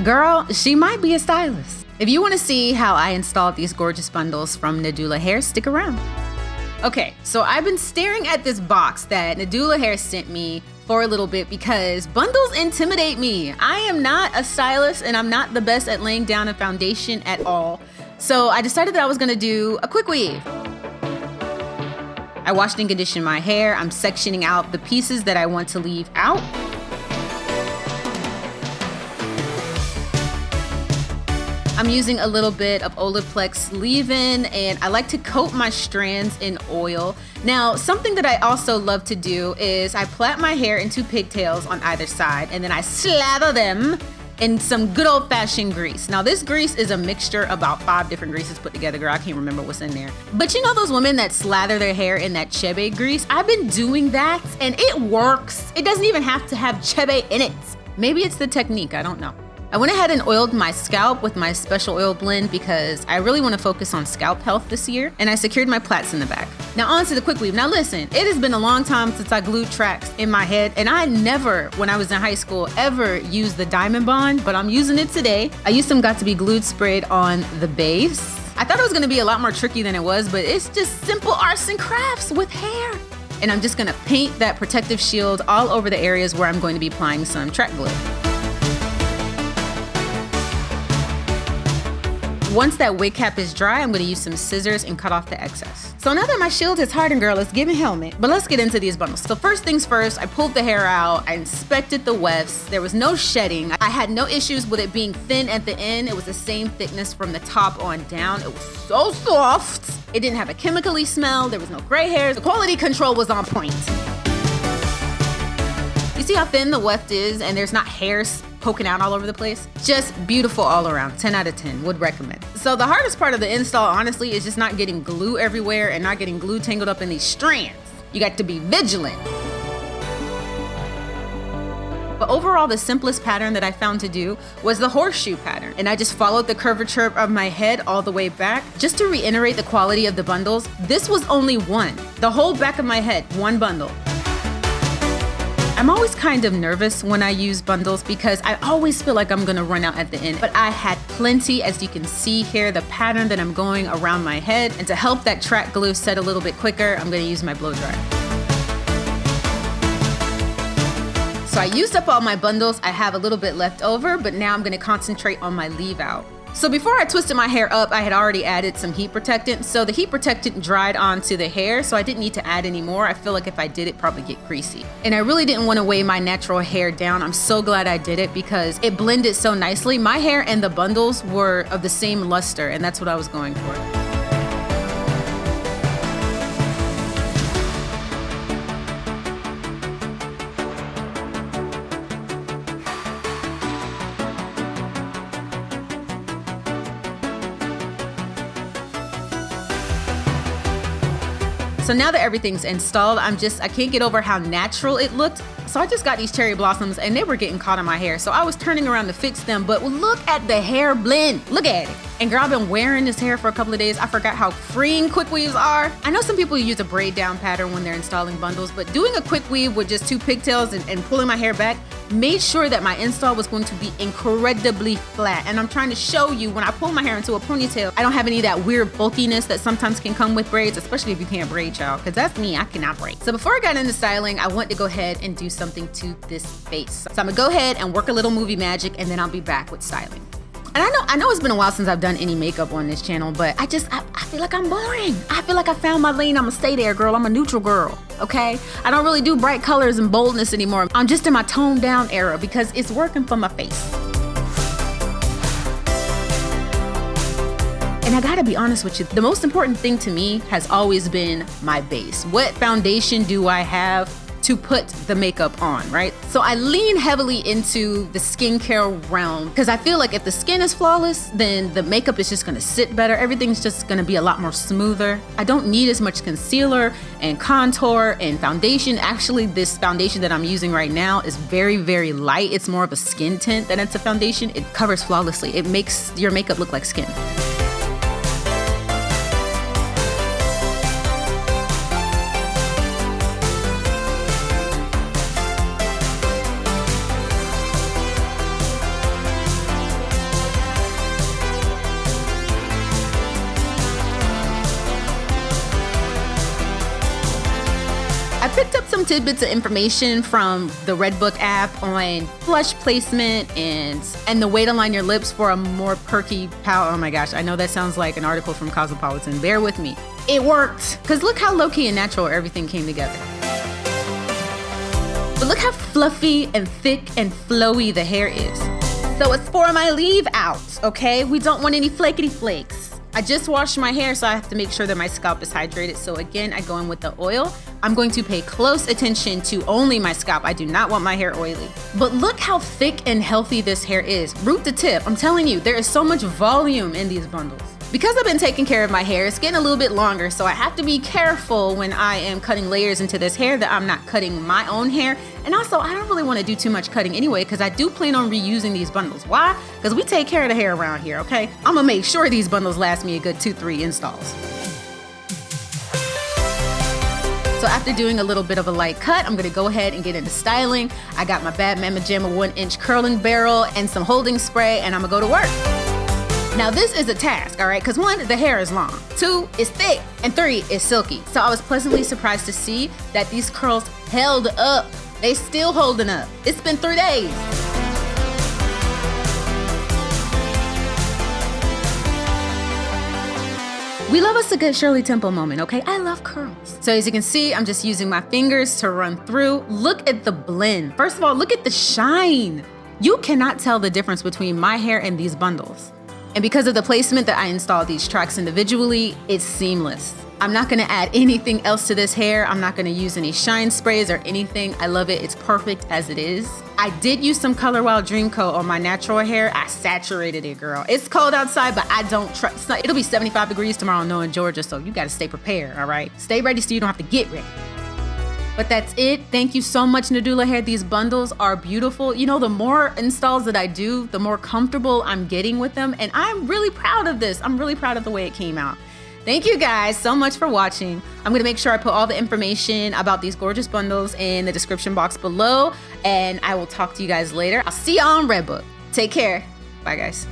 Girl, she might be a stylist. If you want to see how I installed these gorgeous bundles from Nadula Hair, stick around. Okay, so I've been staring at this box that Nadula Hair sent me for a little bit because bundles intimidate me. I am not a stylist and I'm not the best at laying down a foundation at all. So I decided that I was gonna do a quick weave. I washed and conditioned my hair. I'm sectioning out the pieces that I want to leave out. I'm using a little bit of Olaplex leave-in, and I like to coat my strands in oil. Now, something that I also love to do is I plait my hair into pigtails on either side, and then I slather them in some good old-fashioned grease. Now, this grease is a mixture of about 5 different greases put together. Girl, I can't remember what's in there. But you know those women that slather their hair in that chebe grease? I've been doing that, and it works. It doesn't even have to have chebe in it. Maybe it's the technique, I don't know. I went ahead and oiled my scalp with my special oil blend because I really want to focus on scalp health this year, and I secured my plaits in the back. Now on to the quick weave. Now listen, it has been a long time since I glued tracks in my head, and I never, when I was in high school, ever used the Diamond Bond, but I'm using it today. I used some Got to Be Glued sprayed on the base. I thought it was going to be a lot more tricky than it was, but it's just simple arts and crafts with hair. And I'm just going to paint that protective shield all over the areas where I'm going to be applying some track glue. Once that wig cap is dry, I'm gonna use some scissors and cut off the excess. So now that my shield is hardened, girl, let's give it helmet. But let's get into these bundles. So first things first, I pulled the hair out, I inspected the wefts. There was no shedding. I had no issues with it being thin at the end. It was the same thickness from the top on down. It was so soft. It didn't have a chemically smell. There was no gray hairs. The quality control was on point. You see how thin the weft is and there's not hairs poking out all over the place? Just beautiful all around. 10 out of 10, would recommend. So the hardest part of the install, honestly, is just not getting glue everywhere and not getting glue tangled up in these strands. You got to be vigilant. But overall, the simplest pattern that I found to do was the horseshoe pattern. And I just followed the curvature of my head all the way back. Just to reiterate the quality of the bundles, this was only one. The whole back of my head, one bundle. I'm always kind of nervous when I use bundles because I always feel like I'm gonna run out at the end. But I had plenty, as you can see here, the pattern that I'm going around my head. And to help that track glue set a little bit quicker, I'm gonna use my blow dryer. So I used up all my bundles. I have a little bit left over, but now I'm gonna concentrate on my leave out. So before I twisted my hair up, I had already added some heat protectant. So the heat protectant dried onto the hair, so I didn't need to add any more. I feel like if I did, it'd probably get greasy. And I really didn't want to weigh my natural hair down. I'm so glad I did it because it blended so nicely. My hair and the bundles were of the same luster, and that's what I was going for. So now that everything's installed, I can't get over how natural it looked. So I just got these cherry blossoms and they were getting caught in my hair. So I was turning around to fix them, but look at the hair blend. Look at it. And girl, I've been wearing this hair for a couple of days. I forgot how freeing quick weaves are. I know some people use a braid down pattern when they're installing bundles, but doing a quick weave with just 2 pigtails and pulling my hair back made sure that my install was going to be incredibly flat. And I'm trying to show you when I pull my hair into a ponytail, I don't have any of that weird bulkiness that sometimes can come with braids, especially if you can't braid, child, because that's me, I cannot braid. So before I got into styling, I want to go ahead and do something to this face. So I'm gonna go ahead and work a little movie magic and then I'll be back with styling. And I know it's been a while since I've done any makeup on this channel, but I feel like I'm boring. I feel like I found my lane. I'm gonna stay there, girl. I'm a neutral girl, okay? I don't really do bright colors and boldness anymore. I'm just in my toned down era because it's working for my face. And I gotta be honest with you, the most important thing to me has always been my base. What foundation do I have to put the makeup on, right? So I lean heavily into the skincare realm because I feel like if the skin is flawless, then the makeup is just gonna sit better. Everything's just gonna be a lot more smoother. I don't need as much concealer and contour and foundation. Actually, this foundation that I'm using right now is very, very light. It's more of a skin tint than it's a foundation. It covers flawlessly. It makes your makeup look like skin. picked up some tidbits of information from the Redbook app on blush placement and the way to line your lips for a more perky palette. Oh my gosh, I know that sounds like an article from Cosmopolitan. Bear with me. It worked, because look how low-key and natural everything came together. But look how fluffy and thick and flowy the hair is. So it's for my leave out, okay? We don't want any flakety flakes. I just washed my hair, so I have to make sure that my scalp is hydrated. So again, I go in with the oil. I'm going to pay close attention to only my scalp. I do not want my hair oily. But look how thick and healthy this hair is. Root to tip, I'm telling you, there is so much volume in these bundles. Because I've been taking care of my hair, it's getting a little bit longer, so I have to be careful when I am cutting layers into this hair that I'm not cutting my own hair. And also, I don't really want to do too much cutting anyway, because I do plan on reusing these bundles. Why? Because we take care of the hair around here, okay? I'm gonna make sure these bundles last me a good 2-3 installs. So after doing a little bit of a light cut, I'm gonna go ahead and get into styling. I got my Bad Mama Jamma 1-inch curling barrel and some holding spray, and I'm gonna go to work. Now this is a task, all right? Because 1, the hair is long, 2, it's thick, and 3, it's silky. So I was pleasantly surprised to see that these curls held up. They still holding up. It's been 3 days. We love us a good Shirley Temple moment, okay? I love curls. So as you can see, I'm just using my fingers to run through. Look at the blend. First of all, look at the shine. You cannot tell the difference between my hair and these bundles. And because of the placement that I installed these tracks individually, it's seamless. I'm not gonna add anything else to this hair. I'm not gonna use any shine sprays or anything. I love it, it's perfect as it is. I did use some Color Wild Dream Coat on my natural hair. I saturated it, girl. It's cold outside, but I don't trust. It'll be 75 degrees tomorrow in Georgia, so you gotta stay prepared, all right? Stay ready so you don't have to get ready. But that's it. Thank you so much, Nadula Hair. These bundles are beautiful. You know, the more installs that I do, the more comfortable I'm getting with them. And I'm really proud of this. I'm really proud of the way it came out. Thank you guys so much for watching. I'm gonna make sure I put all the information about these gorgeous bundles in the description box below. And I will talk to you guys later. I'll see y'all on Redbook. Take care. Bye, guys.